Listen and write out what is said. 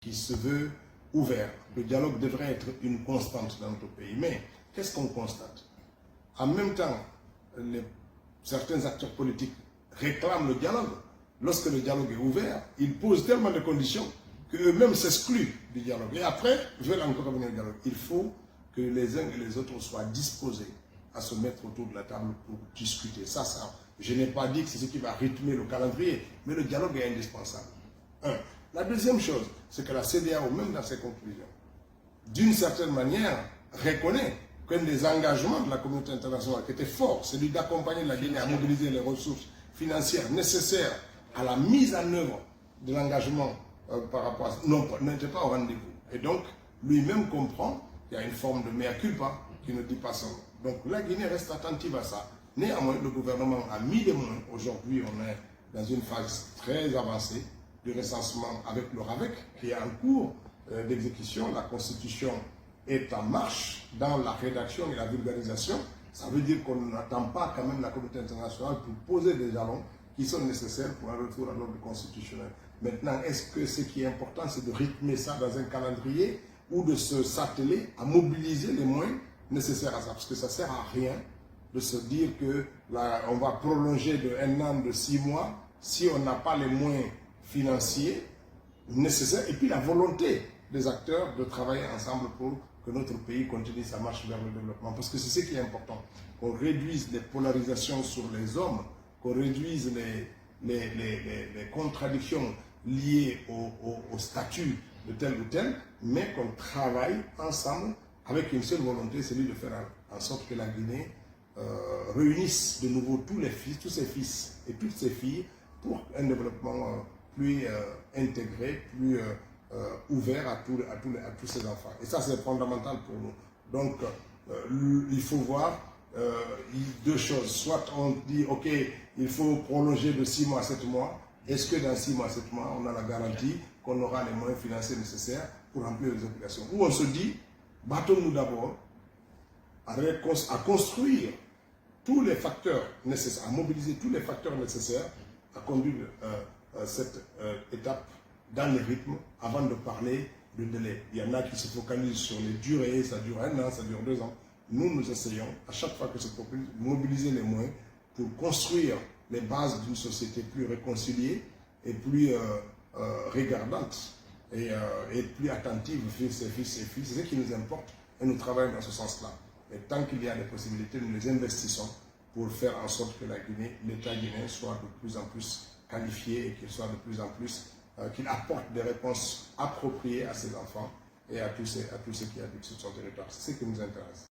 qui se veut ouvert. Le dialogue devrait être une constante dans notre pays. Mais qu'est-ce qu'on constate? En même temps, certains acteurs politiques réclament le dialogue. Lorsque le dialogue est ouvert, ils posent tellement de conditions qu'eux-mêmes s'excluent du dialogue. Et après, veulent encore revenir au dialogue. Il faut que les uns et les autres soient disposés à se mettre autour de la table pour discuter. Ça, je n'ai pas dit que c'est ce qui va rythmer le calendrier, mais le dialogue est indispensable. La deuxième chose, c'est que la CEDEAO, même dans ses conclusions, d'une certaine manière, reconnaît qu'un des engagements de la communauté internationale qui était fort, c'est d'accompagner la Guinée à mobiliser les ressources financières nécessaires à la mise en œuvre de l'engagement par rapport à ça, n'était pas au rendez-vous. Et donc, lui-même comprend qu'il y a une forme de mea culpa qui ne dit pas son nom. Donc, la Guinée reste attentive à ça. Néanmoins, le gouvernement a mis des moyens. Aujourd'hui, on est dans une phase très avancée du recensement avec le RAVEC, qui est en cours d'exécution. La Constitution est en marche dans la rédaction et la vulgarisation. Ça veut dire qu'on n'attend pas quand même la communauté internationale pour poser des jalons qui sont nécessaires pour un retour à l'ordre constitutionnel. Maintenant, est-ce que ce qui est important, c'est de rythmer ça dans un calendrier ou de s'atteler à mobiliser les moyens nécessaires à ça? Parce que ça ne sert à rien de se dire qu'on va prolonger de 1 an, de 6 mois, si on n'a pas les moyens financiers nécessaires et puis la volonté des acteurs de travailler ensemble pour que notre pays continue sa marche vers le développement. Parce que c'est ce qui est important, qu'on réduise les polarisations sur les hommes, qu'on réduise les contradictions liées au statut de tel ou tel, mais qu'on travaille ensemble avec une seule volonté, celui de faire en sorte que la Guinée réunisse de nouveau tous ses fils et toutes ses filles pour un développement plus intégré, plus ouvert à tous ces enfants. Et ça, c'est fondamental pour nous. Donc, il faut voir deux choses. Soit on dit, OK, il faut prolonger de 6 mois à 7 mois. Est-ce que dans 6 mois à 7 mois, on a la garantie qu'on aura les moyens financiers nécessaires pour remplir les obligations? Ou on se dit, battons-nous d'abord à construire tous les facteurs nécessaires, à mobiliser tous les facteurs nécessaires à conduire cette étape dans le rythme avant de parler de délai. Il y en a qui se focalisent sur les durées, ça dure 1 an, ça dure 2 ans. Nous essayons à chaque fois que c'est possible de mobiliser les moyens pour construire les bases d'une société plus réconciliée et plus regardante et plus attentive vers ses fils et filles. C'est ce qui nous importe et nous travaillons dans ce sens-là. Et tant qu'il y a des possibilités, nous les investissons pour faire en sorte que l'État guinéen soit de plus en plus qualifié et qu'il soit de plus en plus, qu'il apporte des réponses appropriées à ses enfants et à tous ceux qui habitent sur son territoire. C'est ce qui nous intéresse.